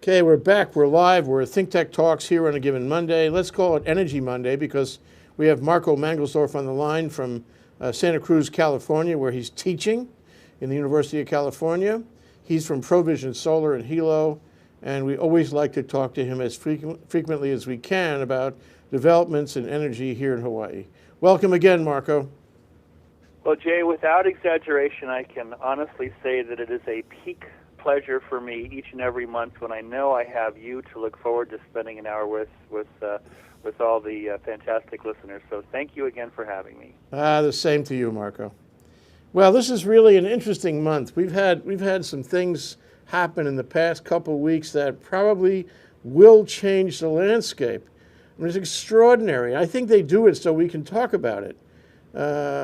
Okay, we're back. We're live. We're Think Tech Talks here on a given Monday. Let's call it Energy Monday because we have Marco Mangelsdorf on the line from Santa Cruz, California, where he's teaching in the University of California. He's from Provision Solar and Hilo, and we always like to talk to him as frequently as we can about developments in energy here in Hawaii. Welcome again, Marco. Well, Jay, without exaggeration, I can honestly say that it is a peak pleasure for me each and every month when I know I have you to look forward to spending an hour with all the fantastic listeners. So thank you again for having me. The same to you, Marco. Well, this is really an interesting month. We've had some things happen in the past couple of weeks that probably will change the landscape. I mean, it's extraordinary. I think they do it so we can talk about it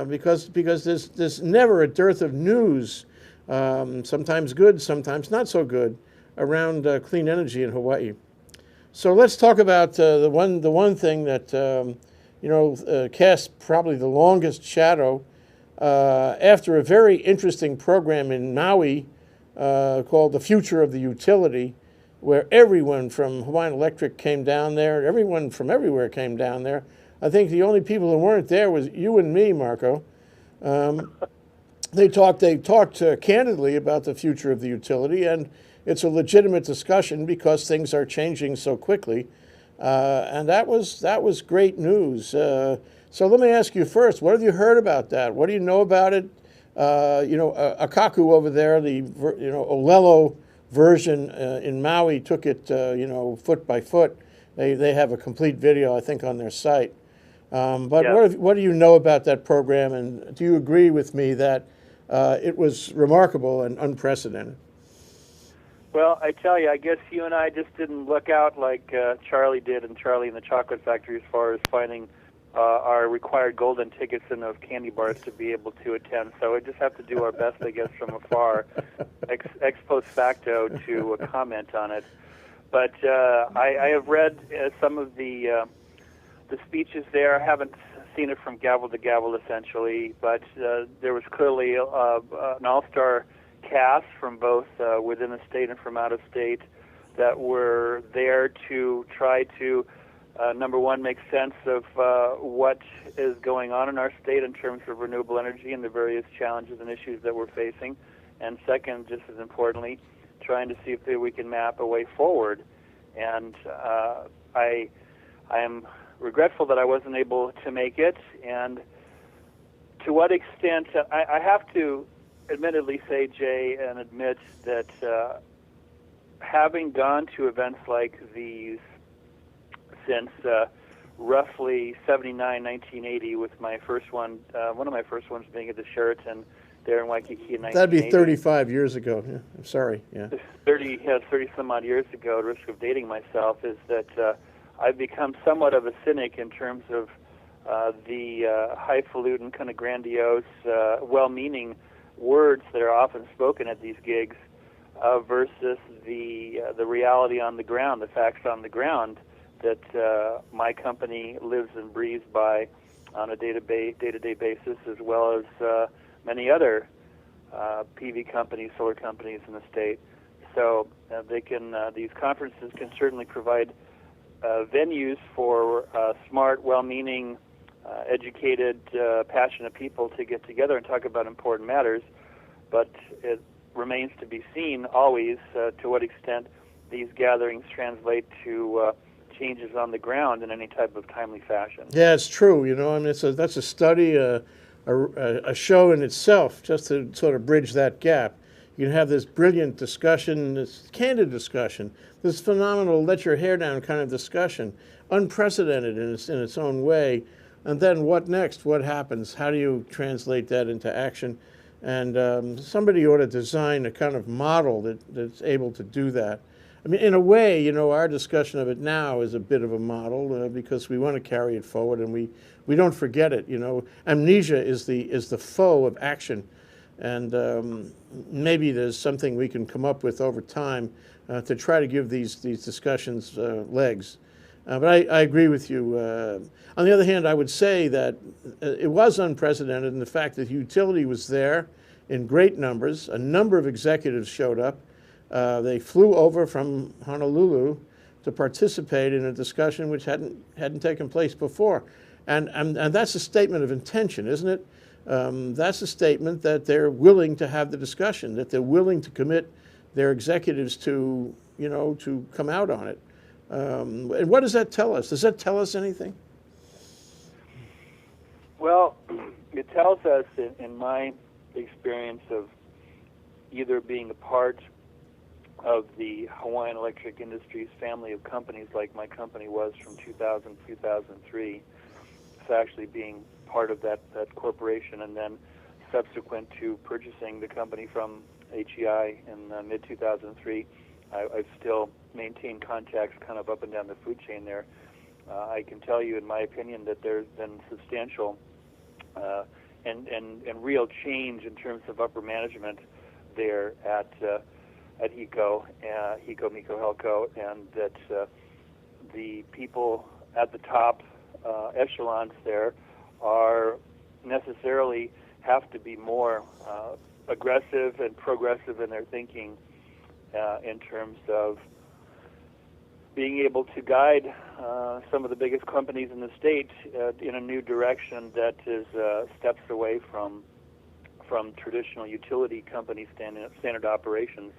because there's never a dearth of news. Sometimes good, sometimes not so good, around clean energy in Hawaii. So let's talk about the one thing that cast probably the longest shadow after a very interesting program in Maui called The Future of the Utility, where everyone from Hawaiian Electric came down there, everyone from everywhere came down there. I think the only people who weren't there was you and me, Marco. They talked candidly about the future of the utility, and it's a legitimate discussion because things are changing so quickly, and that was great news. So let me ask you first: what have you heard about that? What do you know about it? Akaku over there, the Olelo version in Maui took it foot by foot. They have a complete video, I think, on their site. But yeah. What do you know about that program, and do you agree with me that it was remarkable and unprecedented? Well, I tell you, I guess you and I just didn't look out like Charlie did in Charlie and the Chocolate Factory as far as finding our required golden tickets in those candy bars to be able to attend. So we just have to do our best, I guess, from afar, ex post facto, to comment on it. But I have read some of the speeches there. I haven't seen it from gavel to gavel, essentially, but there was clearly an all-star cast from both within the state and from out of state that were there to try to, number one, make sense of what is going on in our state in terms of renewable energy and the various challenges and issues that we're facing, and second, just as importantly, trying to see if we can map a way forward. And I am regretful that I wasn't able to make it, and to what extent, I have to admittedly say, Jay, and admit that having gone to events like these since roughly 79, 1980, with my first one of my first ones being at the Sheraton there in Waikiki in 1980. That'd be 35 years ago. Yeah, I'm sorry. Yeah. 30 some odd years ago, at risk of dating myself, is that I've become somewhat of a cynic in terms of the highfalutin, kind of grandiose, well-meaning words that are often spoken at these gigs versus the reality on the ground, the facts on the ground that my company lives and breathes by on a day-to-day basis, as well as many other PV companies, solar companies in the state. So these conferences can certainly provide venues for smart, well-meaning, educated, passionate people to get together and talk about important matters, but it remains to be seen always to what extent these gatherings translate to changes on the ground in any type of timely fashion. Yeah, it's true. I mean, that's a study, a show in itself, just to sort of bridge that gap. You can have this brilliant discussion, this candid discussion, this phenomenal let your hair down kind of discussion, unprecedented in its own way. And then what next? What happens? How do you translate that into action? And somebody ought to design a kind of model that's able to do that. I mean, in a way, our discussion of it now is a bit of a model because we want to carry it forward, and we don't forget it. Amnesia is the foe of action. And maybe there's something we can come up with over time to try to give these discussions legs. But I agree with you. On the other hand, I would say that it was unprecedented in the fact that utility was there in great numbers. A number of executives showed up. They flew over from Honolulu to participate in a discussion which hadn't taken place before. And that's a statement of intention, isn't it? That's a statement that they're willing to have the discussion, that they're willing to commit their executives to, to come out on it. And what does that tell us? Does that tell us anything? Well, it tells us, in my experience of either being a part of the Hawaiian Electric Industries family of companies like my company was from 2000 to 2003, so actually being part of that corporation, and then subsequent to purchasing the company from HEI in mid-2003, I've still maintained contacts kind of up and down the food chain there. I can tell you, in my opinion, that there's been substantial and real change in terms of upper management there at HECO, Miko Helco, and that the people at the top echelons there are necessarily have to be more aggressive and progressive in their thinking in terms of being able to guide some of the biggest companies in the state in a new direction that is steps away from traditional utility company standard operations.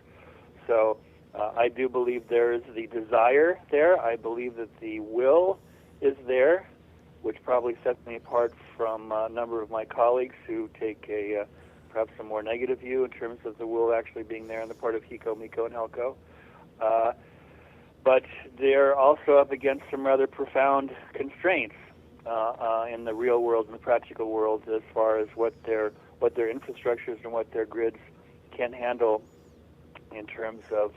So I do believe there is the desire there. I believe that the will is there, which probably sets me apart from a number of my colleagues who take perhaps a more negative view in terms of the will actually being there on the part of HECO, Miko, and Helco. But they're also up against some rather profound constraints in the real world and the practical world as far as what their infrastructures and what their grids can handle in terms of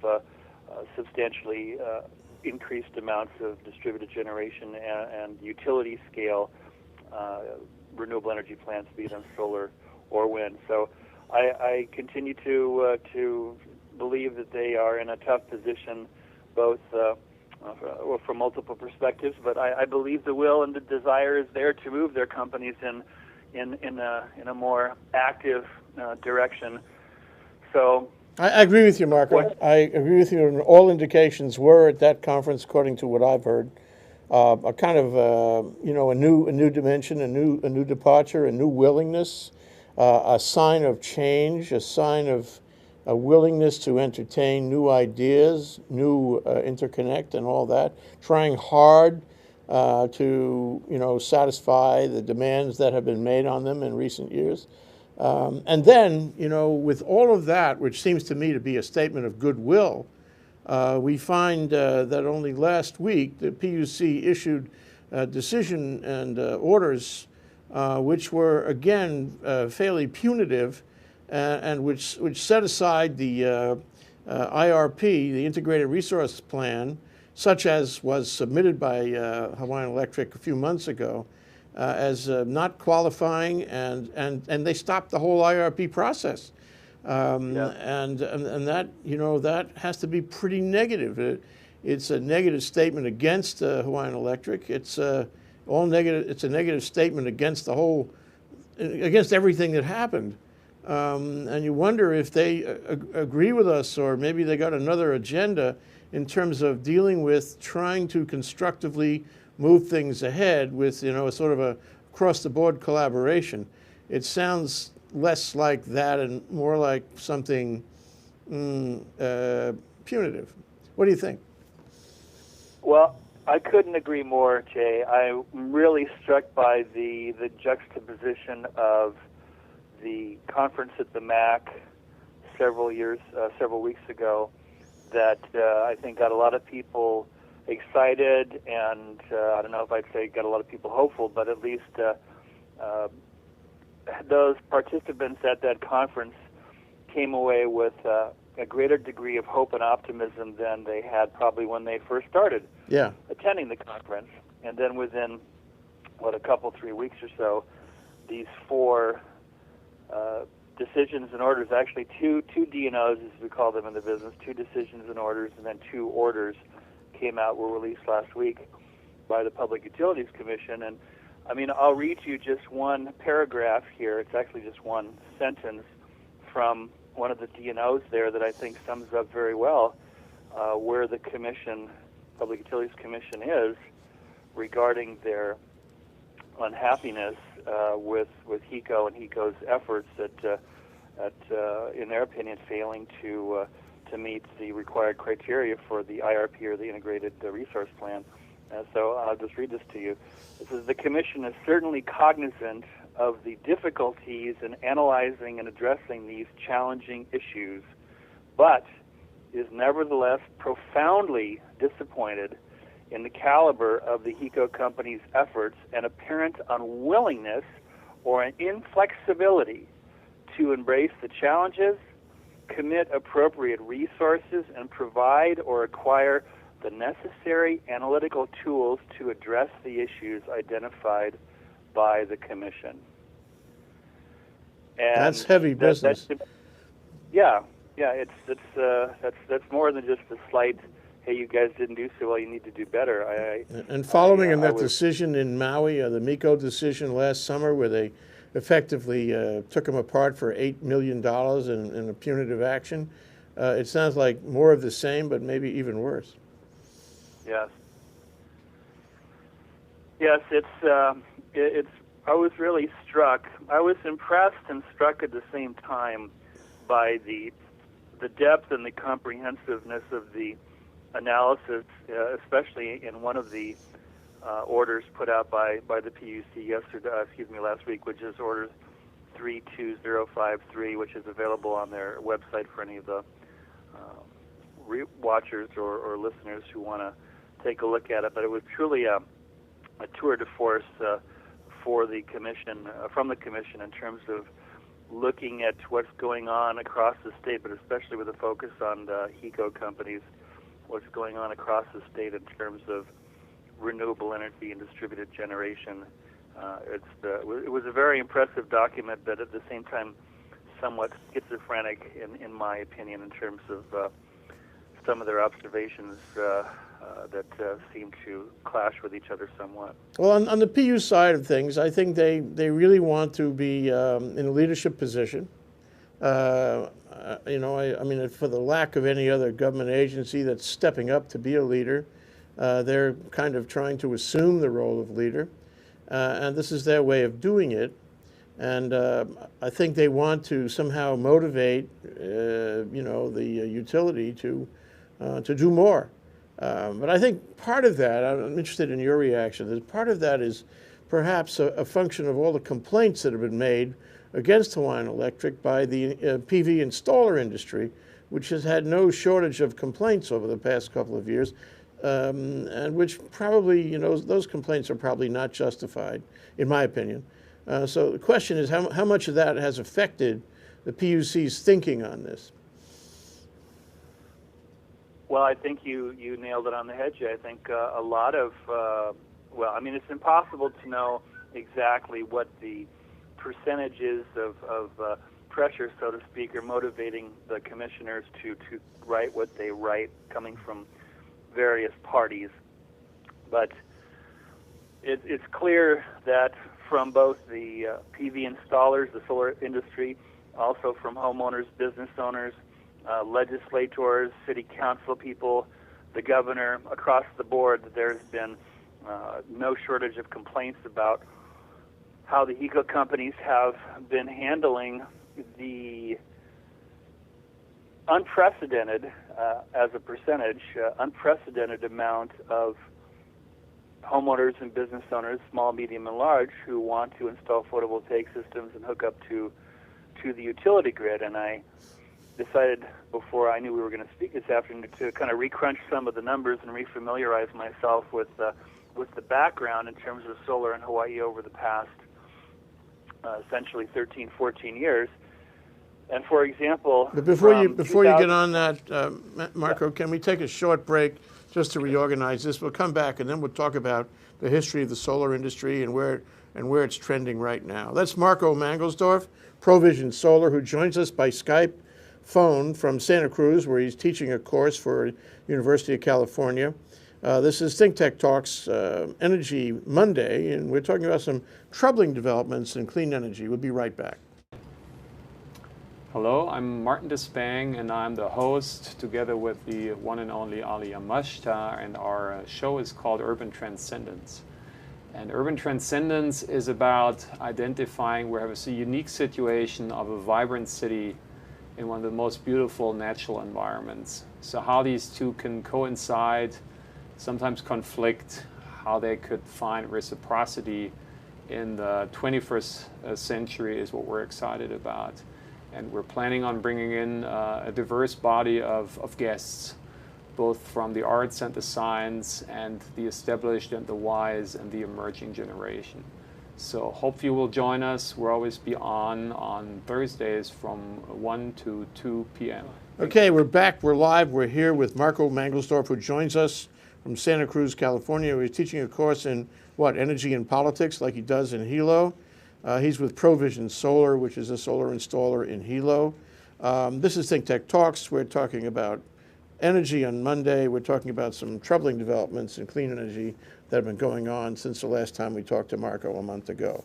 substantially increased amounts of distributed generation and utility scale renewable energy plants, be them solar or wind. So I continue to believe that they are in a tough position, both from multiple perspectives. But I believe the will and the desire is there to move their companies in a more active direction. So I agree with you, Marco. I agree with you. And all indications were at that conference, according to what I've heard, a kind of a new dimension, a new departure, a new willingness, a sign of change, a sign of a willingness to entertain new ideas, new interconnect, and all that. Trying hard to satisfy the demands that have been made on them in recent years. And then, with all of that, which seems to me to be a statement of goodwill, we find that only last week the PUC issued a decision and orders which were, again, fairly punitive and which set aside the IRP, the Integrated Resource Plan, such as was submitted by Hawaiian Electric a few months ago, as not qualifying, and they stopped the whole IRP process, and that that has to be pretty negative. It's a negative statement against Hawaiian Electric. It's all negative. It's a negative statement against against everything that happened, and you wonder if they agree with us, or maybe they got another agenda in terms of dealing with trying to constructively move things ahead with a sort of a across-the-board collaboration. It sounds less like that and more like something punitive. What do you think? Well, I couldn't agree more, Jay. I'm really struck by the juxtaposition of the conference at the MAC several weeks ago that I think got a lot of people excited, and I don't know if I'd say got a lot of people hopeful, but at least those participants at that conference came away with a greater degree of hope and optimism than they had probably when they first started attending the conference. And then within, a couple, 3 weeks or so, these four decisions and orders, actually two DNOs, as we call them in the business, two decisions and orders, and then two orders came out, were released last week by the Public Utilities Commission. And I mean, I'll read you just one paragraph here. It's actually just one sentence from one of the DNOs there that I think sums up very well where the Commission, Public Utilities Commission, is regarding their unhappiness with HECO and HECO's efforts at in their opinion, failing to meet the required criteria for the IRP, or the Integrated Resource Plan. So I'll just read this to you. It says, the Commission is certainly cognizant of the difficulties in analyzing and addressing these challenging issues, but is nevertheless profoundly disappointed in the caliber of the HECO company's efforts and apparent unwillingness or an inflexibility to embrace the challenges, commit appropriate resources, and provide or acquire the necessary analytical tools to address the issues identified by the Commission. And that's heavy business. Yeah, that's more than just a slight, hey, you guys didn't do so well, you need to do better. And following in that decision in Maui, the MECO decision last summer, where they effectively took them apart for $8 million in a punitive action, it sounds like more of the same, but maybe even worse. Yes. Yes, it's. I was really struck. I was impressed and struck at the same time by the depth and the comprehensiveness of the analysis, especially in one of the orders put out by the PUC last week, which is Order 32053, which is available on their website for any of the watchers or listeners who want to take a look at it. But it was truly a tour de force for the Commission, from the Commission, in terms of looking at what's going on across the state, but especially with a focus on the HECO companies, what's going on across the state in terms of renewable energy and distributed generation. It was a very impressive document, but at the same time somewhat schizophrenic, in my opinion, in terms of some of their observations that seem to clash with each other somewhat. Well, on the PU side of things, I think they really want to be in a leadership position. I mean, for the lack of any other government agency that's stepping up to be a leader, they're kind of trying to assume the role of leader, and this is their way of doing it. And I think they want to somehow motivate, the utility to do more. But I think part of that, I'm interested in your reaction, is part of that is perhaps a function of all the complaints that have been made against Hawaiian Electric by the PV installer industry, which has had no shortage of complaints over the past couple of years, and which probably, those complaints are probably not justified, in my opinion. So the question is, how much of that has affected the PUC's thinking on this? Well, I think you nailed it on the head, Jay. I think a lot of, it's impossible to know exactly what the percentages of pressure, so to speak, are motivating the commissioners to write what they write, coming from various parties. But it's clear that from both the PV installers, the solar industry, also from homeowners, business owners, legislators, city council people, the governor, across the board, there's been no shortage of complaints about how the HECO companies have been handling the unprecedented, as a percentage, unprecedented amount of homeowners and business owners, small, medium, and large, who want to install photovoltaic systems and hook up to the utility grid. And I decided, before I knew we were going to speak this afternoon, to kind of recrunch some of the numbers and refamiliarize myself with the background in terms of solar in Hawaii over the past essentially 13, 14 years. And for example, but before you get on that, Marco, can we take a short break just to reorganize this? We'll come back and then we'll talk about the history of the solar industry and where it's trending right now. That's Marco Mangelsdorf, Provision Solar, who joins us by Skype phone from Santa Cruz, where he's teaching a course for University of California. This is Think Tech Talks Energy Monday, and we're talking about some troubling developments in clean energy. We'll be right back. Hello, I'm Martin Despang, and I'm the host together with the one and only Ali Amashta, and our show is called Urban Transcendence. And Urban Transcendence is about identifying where we have a unique situation of a vibrant city in one of the most beautiful natural environments. So how these two can coincide, sometimes conflict, how they could find reciprocity in the 21st century is what we're excited about. And we're planning on bringing in a diverse body of guests, both from the arts and the science and the established and the wise and the emerging generation. So hope you will join us. We'll always be on Thursdays from 1 to 2 p.m. Okay, we're back. We're live. We're here with Marco Mangelsdorf, who joins us from Santa Cruz, California. He's teaching a course in, energy and politics, like he does in Hilo. He's with Provision Solar, which is a solar installer in Hilo. This is Think Tech Talks. We're talking about energy on Monday. We're talking about some troubling developments in clean energy that have been going on since the last time we talked to Marco a month ago.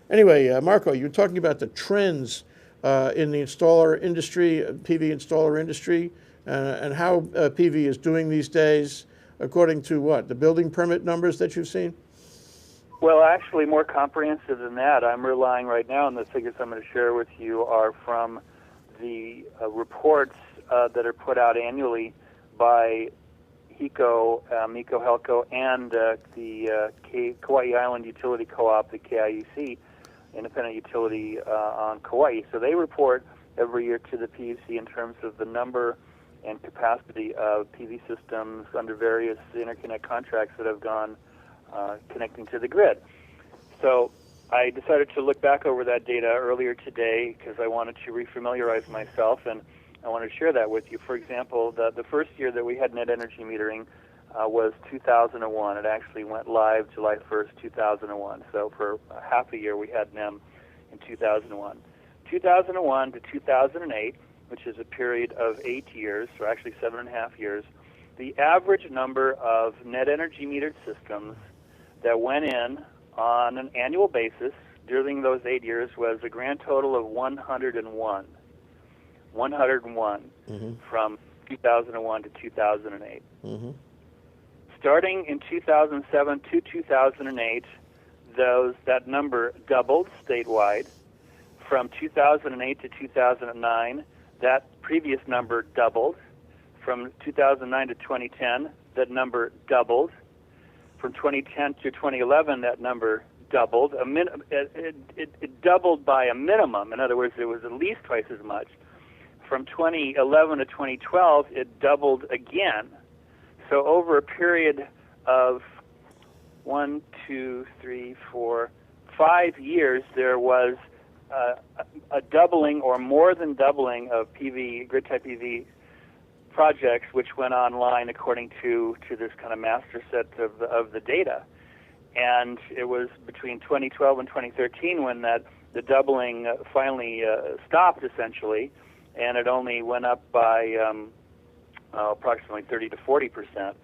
Anyway, Marco, you're talking about the trends in the installer industry, PV installer industry, and how PV is doing these days, according to what? The building permit numbers that you've seen? Well, actually, more comprehensive than that. I'm relying right now, and the figures I'm going to share with you are from the reports that are put out annually by HECO, MECO Helco, and the Kauai Island Utility Co-op, the KIUC, Independent Utility on Kauai. So they report every year to the PUC in terms of the number and capacity of PV systems under various interconnect contracts that have gone connecting to the grid. So I decided to look back over that data earlier today because I wanted to refamiliarize myself, and I wanted to share that with you. For example, the first year that we had net energy metering was 2001. It actually went live July 1st, 2001. So for half a year we had NEM in 2001. 2001 to 2008, which is a period of 8 years, or actually 7.5 years, the average number of net energy metered systems that went in on an annual basis during those 8 years was a grand total of 101. 101 from 2001 to 2008. Starting in 2007 to 2008, that number doubled statewide. From 2008 to 2009, that previous number doubled. From 2009 to 2010, that number doubled. From 2010 to 2011, that number doubled. It doubled by a minimum. In other words, it was at least twice as much. From 2011 to 2012, it doubled again. So over a period of 1, 2, 3, 4, 5 years, there was a doubling or more than doubling of PV, grid-type PV projects which went online according to this kind of master set of the data. And it was between 2012 and 2013 when the doubling finally stopped, essentially, and it only went up by approximately 30 to 40%.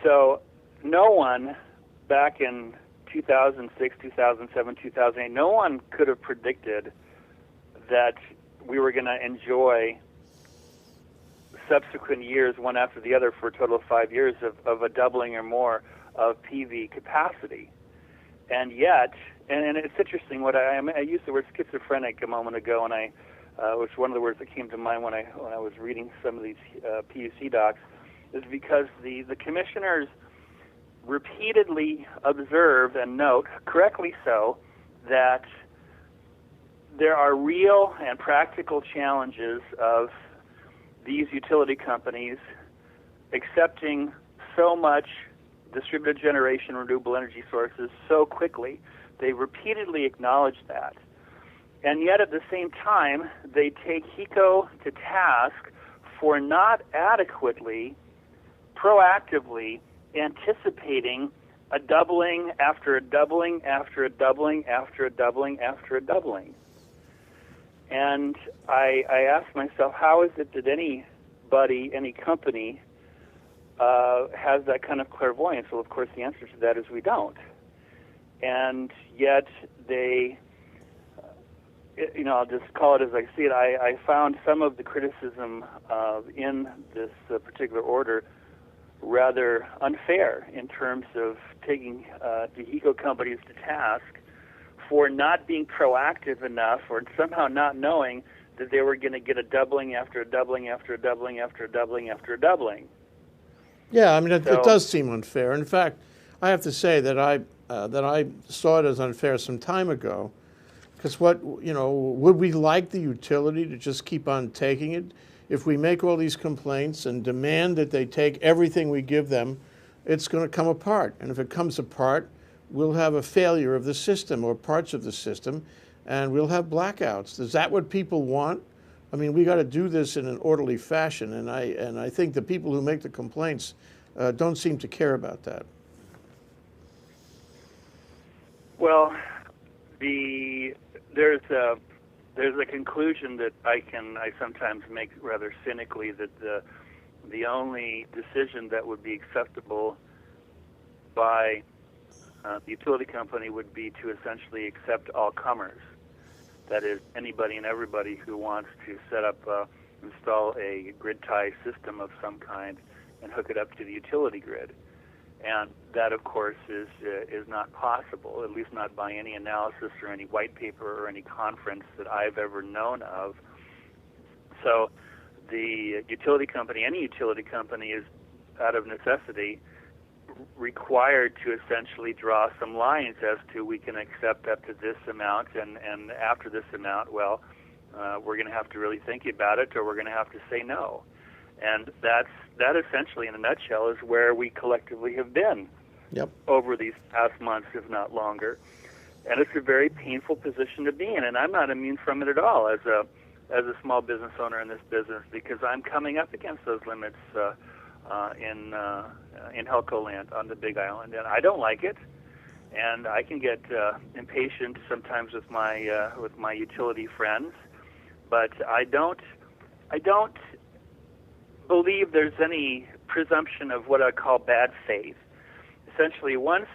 So no one back in 2006, 2007, 2008, no one could have predicted that we were going to enjoy subsequent years, one after the other, for a total of 5 years of a doubling or more of PV capacity. And yet, and it's interesting, I used the word schizophrenic a moment ago, and which one of the words that came to mind when I was reading some of these PUC docs, is because the commissioners repeatedly observe and note, correctly so, that there are real and practical challenges of these utility companies accepting so much distributed generation renewable energy sources so quickly. They repeatedly acknowledge that. And yet at the same time, they take HECO to task for not adequately, proactively anticipating a doubling after a doubling after a doubling after a doubling after a doubling. And I asked myself, how is it that anybody, any company, has that kind of clairvoyance? Well, of course, the answer to that is we don't. And yet they I'll just call it as I see it. I found some of the criticism in this particular order rather unfair in terms of taking the eco companies to task for not being proactive enough, or somehow not knowing that they were going to get a doubling after a doubling after a doubling after a doubling after a doubling. Yeah, I mean, it does seem unfair. In fact, I have to say that I saw it as unfair some time ago, because would we like the utility to just keep on taking it? If we make all these complaints and demand that they take everything we give them, it's going to come apart. And if it comes apart, we'll have a failure of the system or parts of the system, and we'll have blackouts. Is that what people want? I mean, we got to do this in an orderly fashion, and I think the people who make the complaints don't seem to care about that. Well, there's a conclusion that I sometimes make rather cynically, that the only decision that would be acceptable by the utility company would be to essentially accept all comers. That is, anybody and everybody who wants to set up, install a grid tie system of some kind and hook it up to the utility grid. And that, of course, is not possible, at least not by any analysis or any white paper or any conference that I've ever known of. So the utility company, any utility company, is out of necessity required to essentially draw some lines as to, we can accept up to this amount, and after this amount, well, we're going to have to really think about it, or we're going to have to say no. And that essentially, in a nutshell, is where we collectively have been over these past months, if not longer. And it's a very painful position to be in, and I'm not immune from it at all as a small business owner in this business, because I'm coming up against those limits in Helco land on the Big Island, and I don't like it. And I can get impatient sometimes with my utility friends, but I don't believe there's any presumption of what I call bad faith. Essentially, once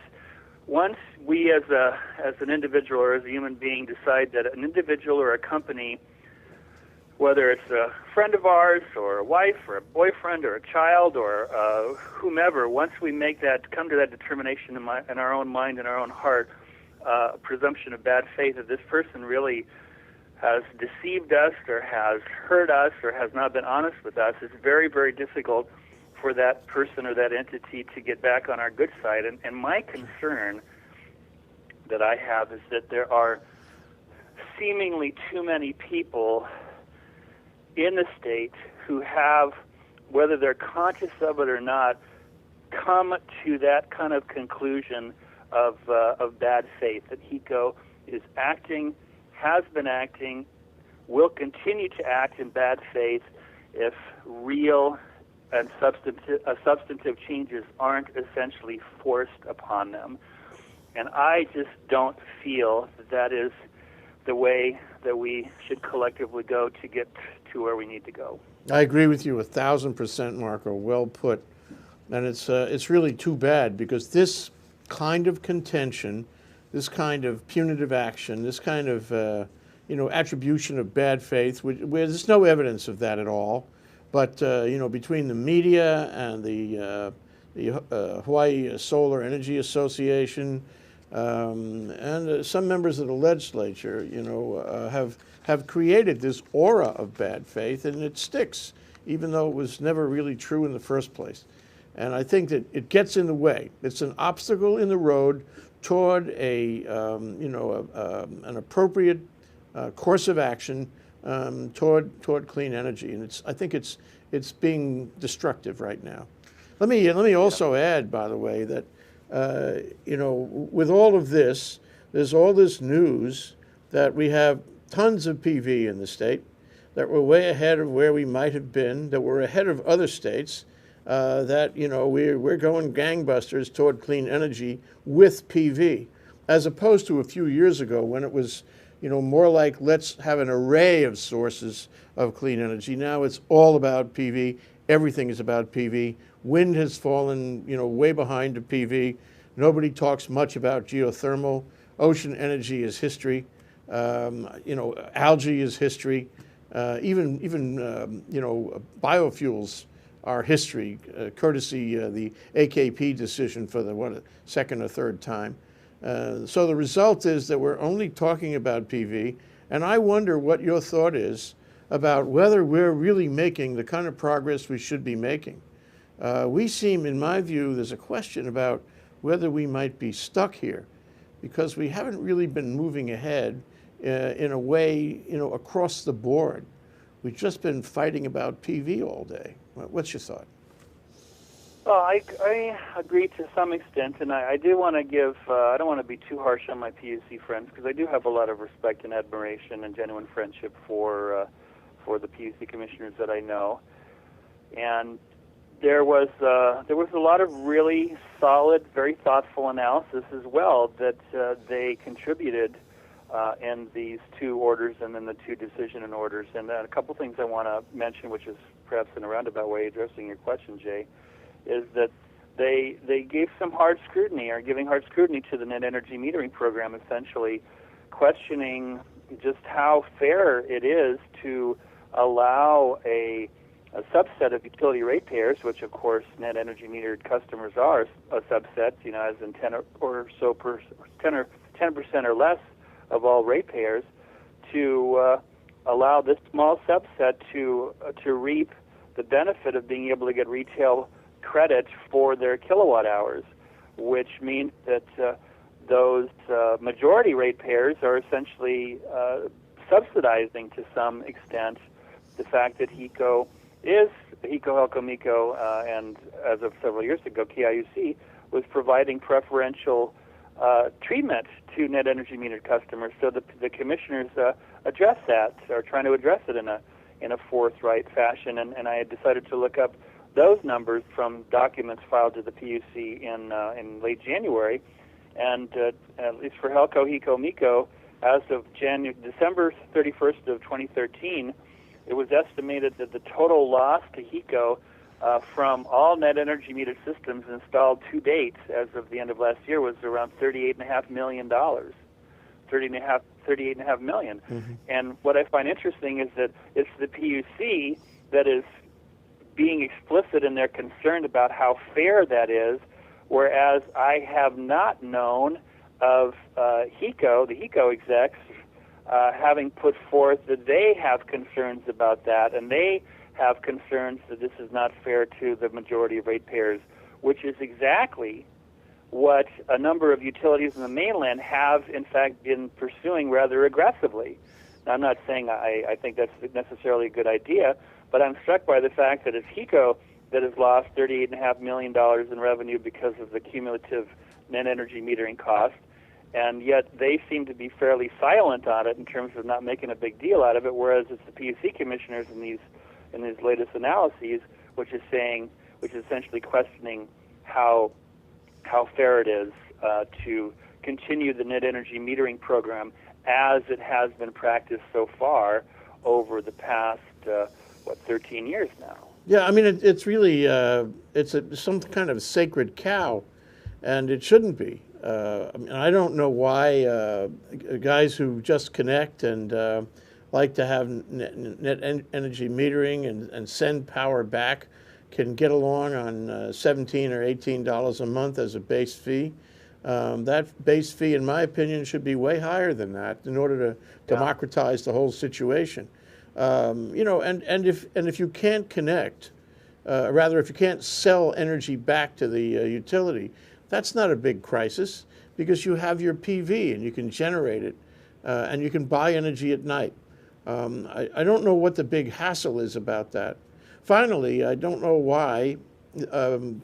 we as an individual or as a human being decide that an individual or a company, whether it's a friend of ours or a wife or a boyfriend or a child or whomever, once we come to that determination in our own mind and our own heart, a presumption of bad faith that this person really has deceived us or has hurt us or has not been honest with us, it's very, very difficult for that person or that entity to get back on our good side. And my concern that I have is that there are seemingly too many people in the state who have, whether they're conscious of it or not, come to that kind of conclusion of bad faith, that HECO is acting, has been acting, will continue to act in bad faith if real and substantive changes aren't essentially forced upon them. And I just don't feel that is the way that we should collectively go to get to where we need to go. I agree with you 1,000%, Marco. Well put. And it's really too bad, because this kind of contention, this kind of punitive action, this kind of attribution of bad faith, where there's no evidence of that at all, but between the media and the Hawaii Solar Energy Association and some members of the legislature, have created this aura of bad faith, and it sticks, even though it was never really true in the first place. And I think that it gets in the way. It's an obstacle in the road toward an appropriate course of action toward clean energy, and I think it's being destructive right now. Let me also add, by the way, that with all of this, there's all this news that we have tons of PV in the state, that we're way ahead of where we might have been, that we're ahead of other states, that we're going gangbusters toward clean energy with PV, as opposed to a few years ago when it was more like, let's have an array of sources of clean energy. Now it's all about PV. Everything is about PV. Wind has fallen, way behind the PV. Nobody talks much about geothermal. Ocean energy is history. Algae is history. Even biofuels are history, courtesy the AKP decision for the second or third time. So the result is that we're only talking about PV, and I wonder what your thought is about whether we're really making the kind of progress we should be making. We seem, in my view, there's a question about whether we might be stuck here because we haven't really been moving ahead in a way, across the board. We've just been fighting about PV all day. What's your thought? Well, I agree to some extent, and I do want to give, I don't want to be too harsh on my PUC friends because I do have a lot of respect and admiration and genuine friendship for the PUC commissioners that I know. And there was a lot of really solid, very thoughtful analysis as well that they contributed in these two orders and then the two decision and orders. And a couple things I want to mention, which is perhaps in a roundabout way addressing your question, Jay, is that they gave some hard scrutiny, or giving hard scrutiny to the net energy metering program, essentially questioning just how fair it is to allow a subset of utility ratepayers, which of course net energy metered customers are a subset, as in 10% or less of all ratepayers, to allow this small subset to reap the benefit of being able to get retail credit for their kilowatt hours, which means that those majority ratepayers are essentially subsidizing to some extent the fact that HECO, HELCO, MECO, and as of several years ago, KIUC, was providing preferential treatment to net energy metered customers. So the commissioners address that, or trying to address it in a forthright fashion. And I had decided to look up those numbers from documents filed to the PUC in late January. And at least for HELCO, HECO, MECO, as of December 31st of 2013, it was estimated that the total loss to HECO from all net energy metered systems installed to date as of the end of last year was around $38.5 million. $38.5 million. Mm-hmm. And what I find interesting is that it's the PUC that is being explicit in their concern about how fair that is, whereas I have not known of HECO, the HECO execs, having put forth that they have concerns about that, and they have concerns that this is not fair to the majority of ratepayers, which is exactly what a number of utilities in the mainland have, in fact, been pursuing rather aggressively. Now, I'm not saying I think that's necessarily a good idea, but I'm struck by the fact that it's HECO that has lost $38.5 million in revenue because of the cumulative net energy metering cost, and yet they seem to be fairly silent on it in terms of not making a big deal out of it, whereas it's the PUC commissioners in these latest analyses, which is essentially questioning how fair it is to continue the net energy metering program as it has been practiced so far over the past 13 years now. Yeah, I mean it's really some kind of sacred cow, and it shouldn't be. I don't know why guys who just connect and like to have net energy metering and send power back can get along on $17 or $18 a month as a base fee. That base fee, in my opinion, should be way higher than that in order to democratize the whole situation. And if you can't connect, if you can't sell energy back to the utility, that's not a big crisis because you have your PV and you can generate it and you can buy energy at night. I don't know what the big hassle is about that. Finally, I don't know why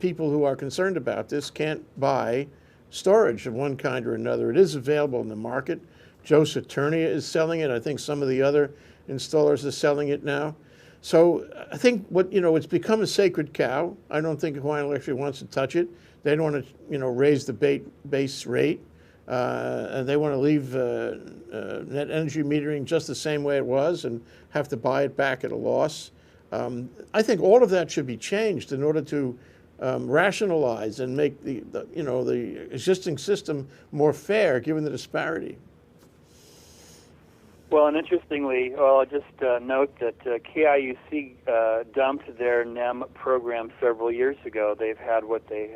people who are concerned about this can't buy storage of one kind or another. It is available in the market. Joe Saturnia is selling it. I think some of the other installers are selling it now. So I think it's become a sacred cow. I don't think Hawaiian Electric wants to touch it. They don't want to raise the base rate. And they want to leave net energy metering just the same way it was and have to buy it back at a loss. I think all of that should be changed in order to rationalize and make the existing system more fair given the disparity. Well, and interestingly, well, I'll just note that KIUC dumped their NEM program several years ago. They've had what they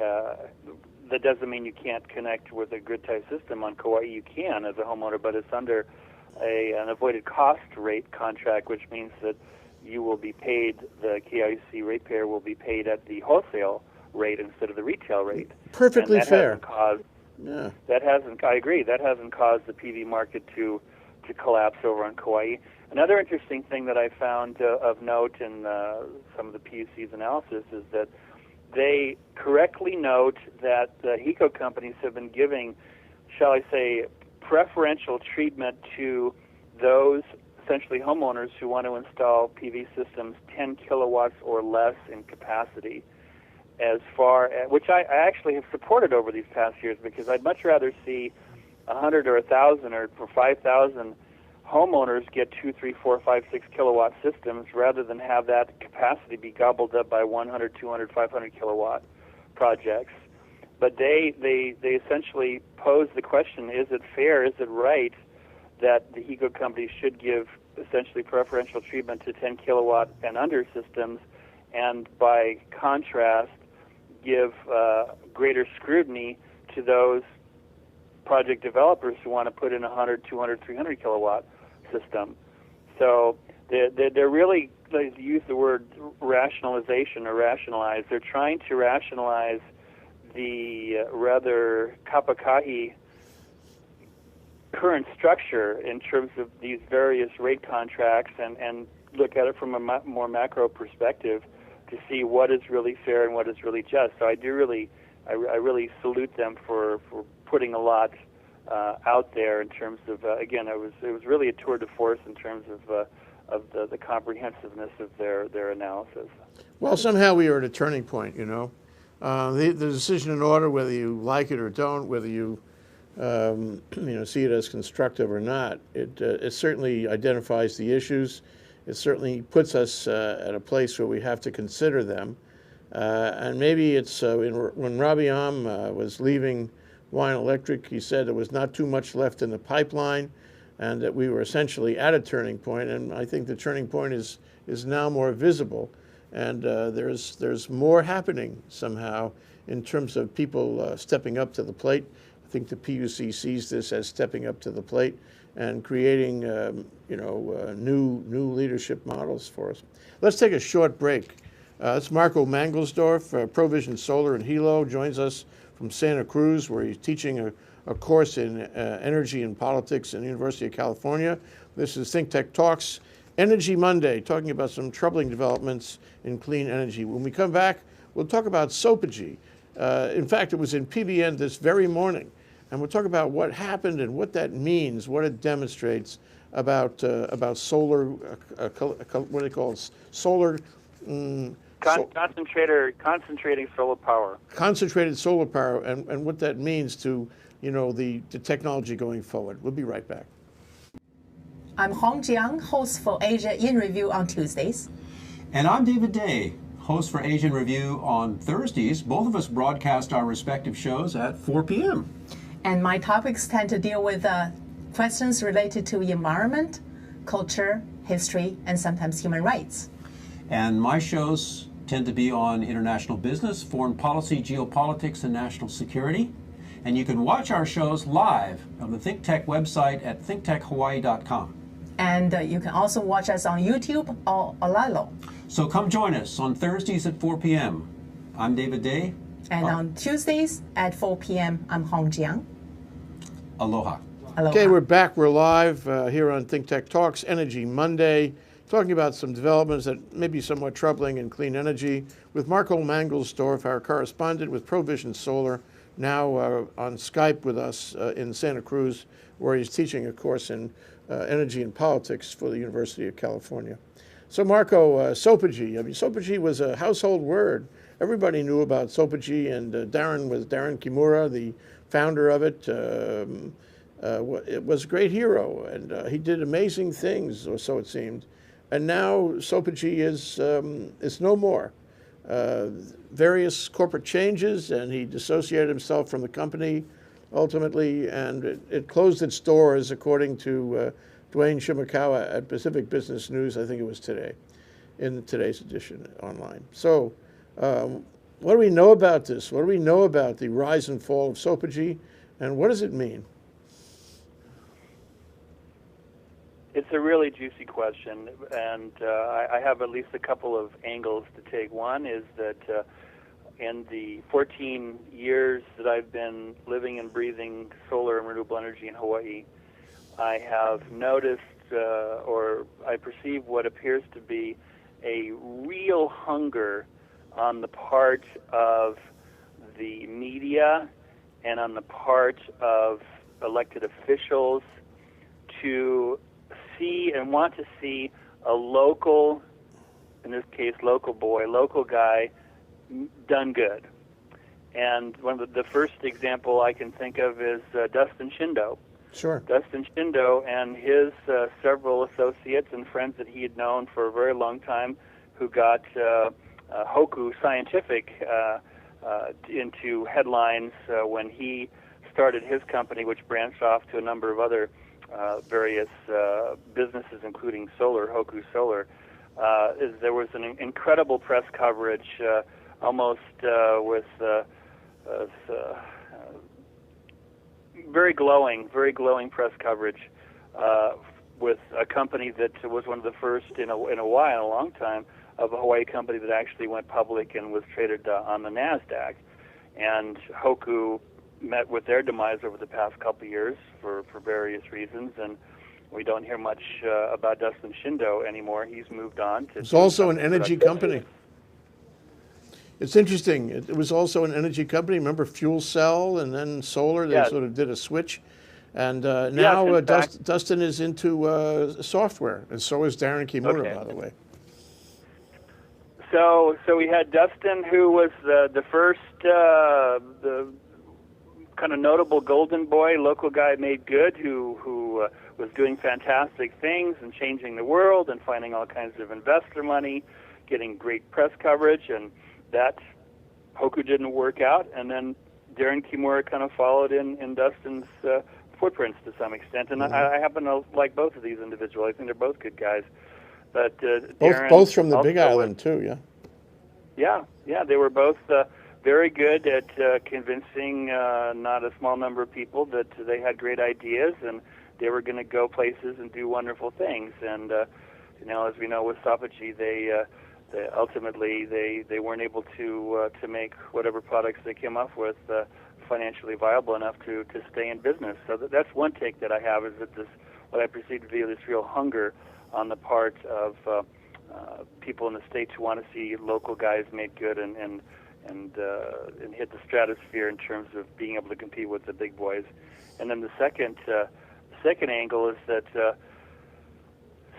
that doesn't mean you can't connect with a grid-tie system on Kauai. You can as a homeowner, but it's under an avoided cost rate contract, which means that you will be paid, the KIUC ratepayer will be paid at the wholesale rate instead of the retail rate. Perfectly fair. Yeah. I agree, that hasn't caused the PV market to collapse over on Kauai. Another interesting thing that I found of note in some of the PUC's analysis is that they correctly note that the HECO companies have been giving, shall I say, preferential treatment to those essentially homeowners who want to install PV systems 10 kilowatts or less in capacity, as far as, which I actually have supported over these past years, because I'd much rather see 100 or 1,000 or 5,000 homeowners get 2, 3, 4, 5, 6 kilowatt systems rather than have that capacity be gobbled up by 100, 200, 500 kilowatt projects. But they essentially pose the question, is it fair, is it right that the HECO companies should give essentially preferential treatment to 10 kilowatt and under systems, and by contrast give greater scrutiny to those project developers who want to put in 100, 200, 300 kilowatt system. So they're really, they use the word rationalization or rationalize. They're trying to rationalize the rather kapakahi current structure in terms of these various rate contracts, and look at it from a more macro perspective to see what is really fair and what is really just. So I really salute them for putting a lot out there in terms of again, it was really a tour de force in terms of the comprehensiveness of their analysis. Well, somehow we are at a turning point, you know. The decision in order, whether you like it or don't, whether you see it as constructive or not, it certainly identifies the issues. It certainly puts us at a place where we have to consider them. And maybe it's when Robbie Am was leaving Hawaiian Electric, he said there was not too much left in the pipeline, and that we were essentially at a turning point. And I think the turning point is now more visible, and there's more happening somehow in terms of people stepping up to the plate. I think the PUC sees this as stepping up to the plate and creating new leadership models for us. Let's take a short break. It's Marco Mangelsdorf, Provision Solar and Hilo, joins us from Santa Cruz, where he's teaching a course in energy and politics in the University of California. This is Think Tech Talks, Energy Monday, talking about some troubling developments in clean energy. When we come back, we'll talk about Sopogy. In fact, it was in PBN this very morning, and we'll talk about what happened and what that means, what it demonstrates about solar, what do they call it? Solar. Concentrating solar power. Concentrated solar power, and what that means to the technology going forward. We'll be right back. I'm Hong Jiang, host for Asia in Review on Tuesdays. And I'm David Day, host for Asian Review on Thursdays. Both of us broadcast our respective shows at 4 p.m. And my topics tend to deal with questions related to environment, culture, history, and sometimes human rights. And my shows tend to be on international business, foreign policy, geopolitics, and national security. And you can watch our shows live on the ThinkTech website at thinktechhawaii.com. And you can also watch us on YouTube or Olalo. So come join us on Thursdays at 4 p.m. I'm David Day. And on Tuesdays at 4 p.m., I'm Hong Jiang. Aloha. Aloha. Okay, we're back. We're live here on Think Tech Talks, Energy Monday, talking about some developments that may be somewhat troubling in clean energy with Marco Mangelsdorf, our correspondent with Provision Solar, now on Skype with us in Santa Cruz, where he's teaching a course in energy and politics for the University of California. So Marco, Sopogy. Sopogy was a household word. Everybody knew about Sopogy, and Darren Kimura, the founder of it. It was a great hero, and he did amazing things, or so it seemed. And now Sopogy is no more. Various corporate changes, and he dissociated himself from the company ultimately, and it closed its doors, according to Dwayne Shimakawa at Pacific Business News. I think it was today, in today's edition online. So, what do we know about this? What do we know about the rise and fall of Sopogy, and what does it mean? It's a really juicy question, and I have at least a couple of angles to take. One is that in the 14 years that I've been living and breathing solar and renewable energy in Hawaii, I have noticed or I perceive what appears to be a real hunger on the part of the media and on the part of elected officials to see and want to see a local, in this case, local boy, local guy, done good. And one of the first example I can think of is Dustin Shindo. Sure. Dustin Shindo and his several associates and friends that he had known for a very long time, who got Hoku Scientific into headlines when he started his company, which branched off to a number of other various businesses, including solar, Hoku Solar. There was an incredible press coverage, almost with very glowing press coverage with a company that was one of the first in a long time, of a Hawaii company that actually went public and was traded on the NASDAQ. And Hoku met with their demise over the past couple of years for various reasons, and we don't hear much about Dustin Shindo anymore. He's moved on to... It's also an energy company. It's interesting. It was also an energy company. Remember Fuel Cell and then solar? They sort of did a switch. And now Dustin is into software, and so is Darren Kimura, by the way. So we had Dustin, who was the first, the kind of notable golden boy, local guy made good, who was doing fantastic things and changing the world and finding all kinds of investor money, getting great press coverage, and that Hoku didn't work out. And then Darren Kimura kind of followed in Dustin's footprints to some extent. And I happen to like both of these individuals. I think they're both good guys. But both from the Big Island too, yeah. Yeah, they were both very good at convincing not a small number of people that they had great ideas and they were going to go places and do wonderful things. And as we know with Sopogy, they ultimately they weren't able to make whatever products they came up with financially viable enough to stay in business. So that's one take that I have, is that what I perceive to be this real hunger on the part of people in the States who want to see local guys make good and hit the stratosphere in terms of being able to compete with the big boys. And then the second angle is that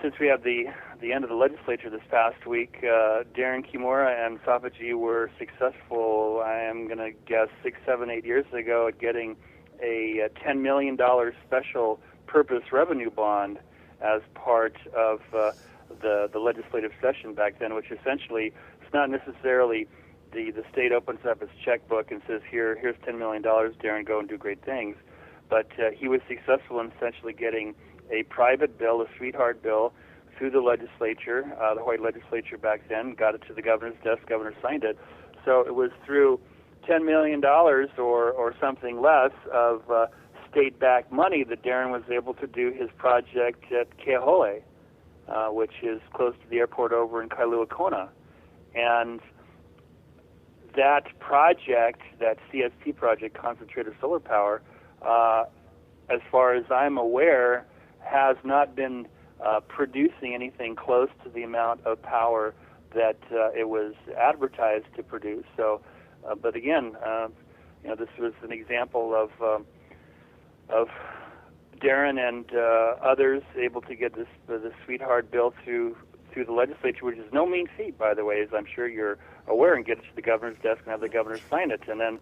since we had the end of the legislature this past week, Darren Kimura and Sopogy were successful, I am going to guess 6, 7, 8 years ago, at getting a $10 million special purpose revenue bond as part of the legislative session back then, which essentially, it's not necessarily the state opens up its checkbook and says, here's $10 million, Darren, go and do great things. But he was successful in essentially getting a private bill, a sweetheart bill, through the legislature, the Hawaii legislature back then, got it to the governor's desk, governor signed it. So it was through $10 million or something less of state-backed money that Darren was able to do his project at Keahole, which is close to the airport over in Kailua Kona. And that project, that CSP project, Concentrated Solar Power, as far as I'm aware, has not been producing anything close to the amount of power that it was advertised to produce. So, but again, this was an example of Darren and others able to get this sweetheart bill through the legislature, which is no mean feat, by the way, as I'm sure you're aware, and get it to the governor's desk and have the governor sign it. And then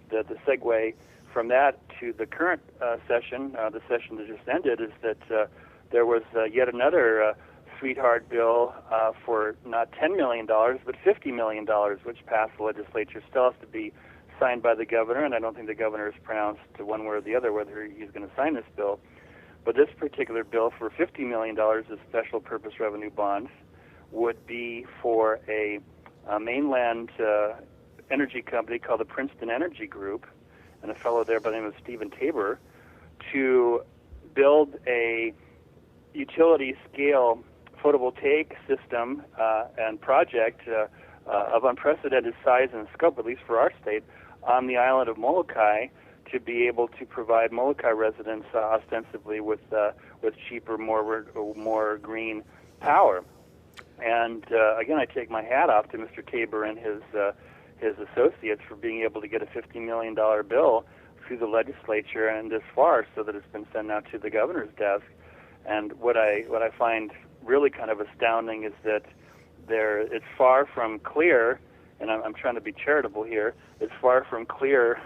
the segue from that to the current session, the session that just ended, is that there was yet another sweetheart bill for not $10 million, but $50 million, which passed the legislature. Still has to be signed by the governor, and I don't think the governor has pronounced one way or the other whether he's going to sign this bill. But this particular bill for $50 million of special purpose revenue bonds would be for a mainland energy company called the Princeton Energy Group, and a fellow there by the name of Stephen Tabor, to build a utility-scale photovoltaic system and project of unprecedented size and scope, at least for our state, on the island of Molokai, to be able to provide Molokai residents ostensibly with cheaper, more green power. And again, I take my hat off to Mr. Tabor and his associates for being able to get a $50 million bill through the legislature and this far, so that it's been sent out to the governor's desk. And what I find really kind of astounding is that it's far from clear, and I'm trying to be charitable here, it's far from clear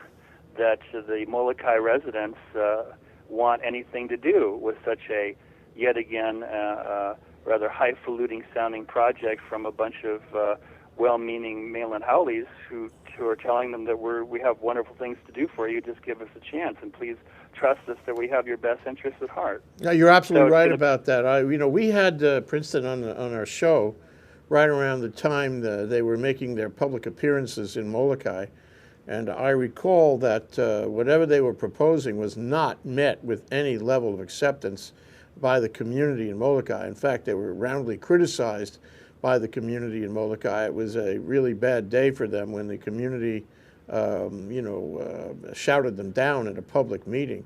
that the Molokai residents want anything to do with such a, yet again, rather highfalutin sounding project from a bunch of well-meaning mainland haoles who are telling them that we have wonderful things to do for you, just give us a chance, and please trust us that we have your best interests at heart. Yeah, you're absolutely right about that. We had Princeton on our show right around the time they were making their public appearances in Molokai, and I recall that whatever they were proposing was not met with any level of acceptance by the community in Molokai. In fact, they were roundly criticized by the community in Molokai. It was a really bad day for them when the community, shouted them down at a public meeting.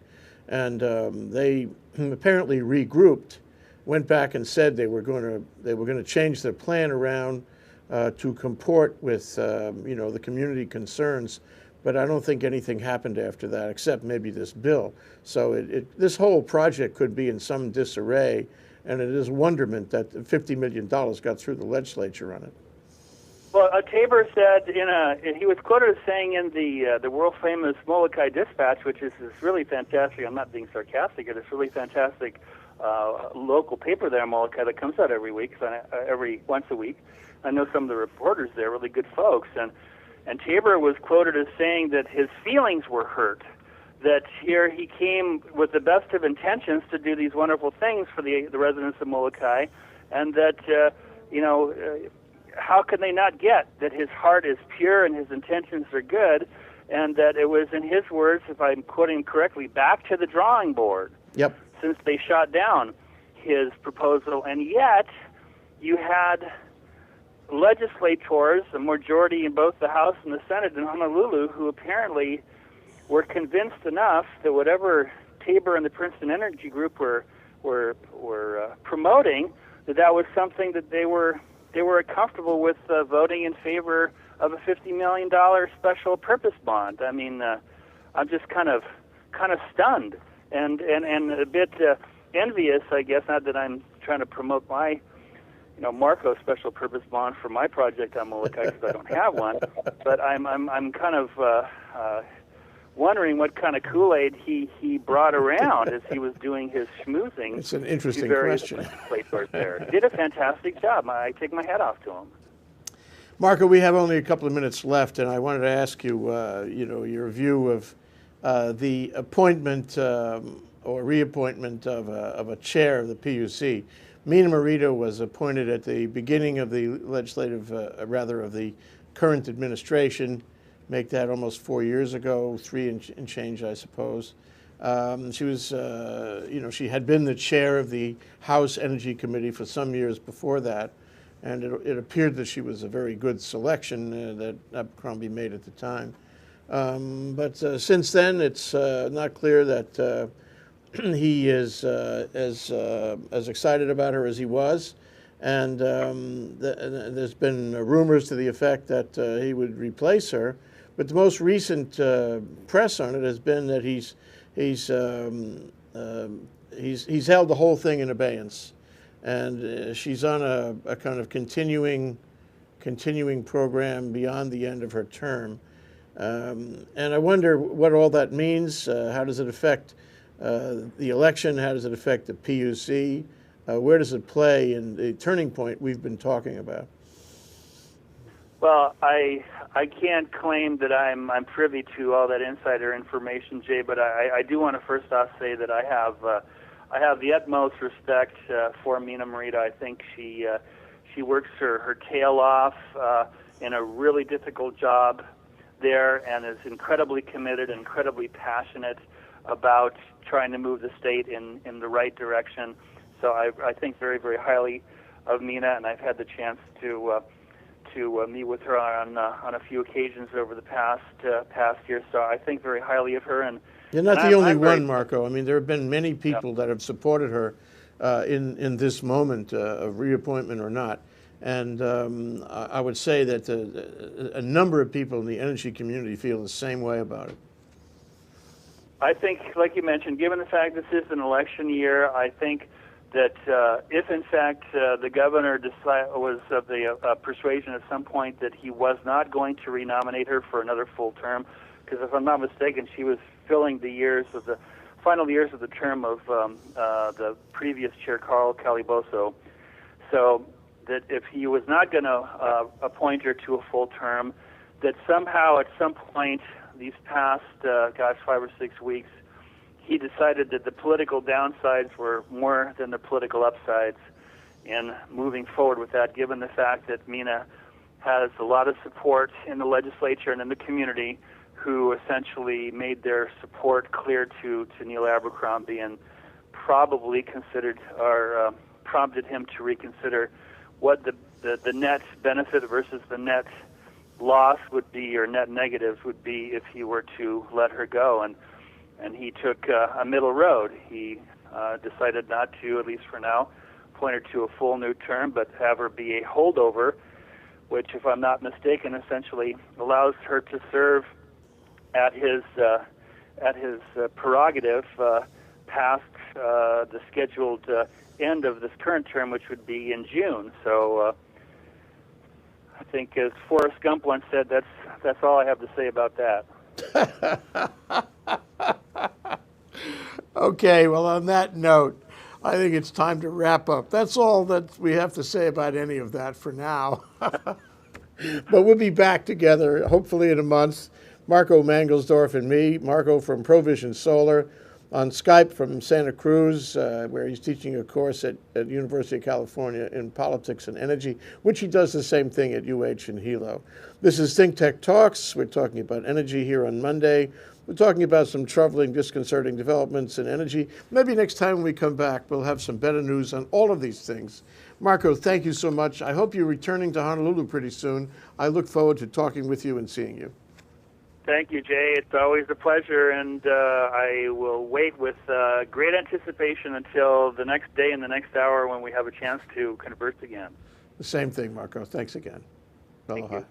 And they apparently regrouped, went back and said they were going to change their plan around to comport with the community concerns. But I don't think anything happened after that, except maybe this bill. So this whole project could be in some disarray, and it is wonderment that $50 million got through the legislature on it. Well, Tabor said he was quoted as saying in the world famous Molokai Dispatch, which is this really fantastic. I'm not being sarcastic. It's really fantastic local paper there in Molokai that comes out every once a week. I know some of the reporters there, really good folks, and Tabor was quoted as saying that his feelings were hurt, that here he came with the best of intentions to do these wonderful things for the residents of Molokai, and that, how can they not get that his heart is pure and his intentions are good, and that it was, in his words, if I'm quoting correctly, back to the drawing board. Yep. Since they shot down his proposal, and yet you had legislators, a majority in both the House and the Senate in Honolulu, who apparently were convinced enough that whatever Tabor and the Princeton Energy Group were promoting, that was something that they were comfortable with voting in favor of a $50 million special purpose bond. I mean, I'm just kind of stunned and a bit envious, I guess. Not that I'm trying to promote my Marco special purpose bond for my project on Molokai, because I don't have one, but I'm kind of wondering what kind of Kool-Aid he brought around as he was doing his schmoozing. It's an interesting question. Legislators there. He did a fantastic job. I take my hat off to him. Marco, we have only a couple of minutes left, and I wanted to ask you, your view of the appointment or reappointment of a chair of the PUC. Mina Morita was appointed at the beginning of the of the current administration, make that almost 4 years ago, 3 and change, I suppose. She was, she had been the chair of the House Energy Committee for some years before that, and it appeared that she was a very good selection that Abercrombie made at the time. But since then, it's not clear that he is as excited about her as he was, and there's been rumors to the effect that he would replace her. But the most recent press on it has been that he's held the whole thing in abeyance, and she's on a kind of continuing program beyond the end of her term. And I wonder what all that means. How does it affect the election? How does it affect the PUC? Where does it play in the turning point we've been talking about? Well, I can't claim that I'm privy to all that insider information, Jay, but I do want to first off say that I I have the utmost respect for Mina Morita. I think she works her tail off in a really difficult job there, and is incredibly committed, incredibly passionate about trying to move the state in the right direction. So I think very, very highly of Mina, and I've had the chance to meet with her on a few occasions over the past year. So I think very highly of her. And you're not and the only I'm very- one, Marco. I mean, there have been many people that have supported her in this moment of reappointment or not. And I would say that a number of people in the energy community feel the same way about it. I think, like you mentioned, given the fact this is an election year, I think that if in fact the governor was of the persuasion at some point that he was not going to renominate her for another full term, because if I'm not mistaken, she was filling the final years of the term of the previous chair, Carl Caliboso. So that if he was not going to appoint her to a full term, that somehow at some point these past, 5 or 6 weeks, he decided that the political downsides were more than the political upsides in moving forward with that, given the fact that Mina has a lot of support in the legislature and in the community who essentially made their support clear to Neil Abercrombie and probably considered or prompted him to reconsider what the net benefit versus the net loss would be, or net negatives would be, if he were to let her go. And he took a middle road. He decided not to, at least for now, appoint her to a full new term, but have her be a holdover, which, if I'm not mistaken, essentially allows her to serve at his prerogative past the scheduled end of this current term, which would be in June. So I think, as Forrest Gump once said, that's all I have to say about that. Okay, well, on that note, I think it's time to wrap up. That's all that we have to say about any of that for now. But we'll be back together, hopefully in a month. Marco Mangelsdorf and me, Marco from Provision Solar, on Skype from Santa Cruz, where he's teaching a course at University of California in politics and energy, which he does the same thing at UH and Hilo. This is Think Tech Talks. We're talking about energy here on Monday. We're talking about some troubling, disconcerting developments in energy. Maybe next time when we come back, we'll have some better news on all of these things. Marco, thank you so much. I hope you're returning to Honolulu pretty soon. I look forward to talking with you and seeing you. Thank you, Jay. It's always a pleasure, and I will wait with great anticipation until the next day and the next hour when we have a chance to converse again. The same thing, Marco. Thanks again. Thank you.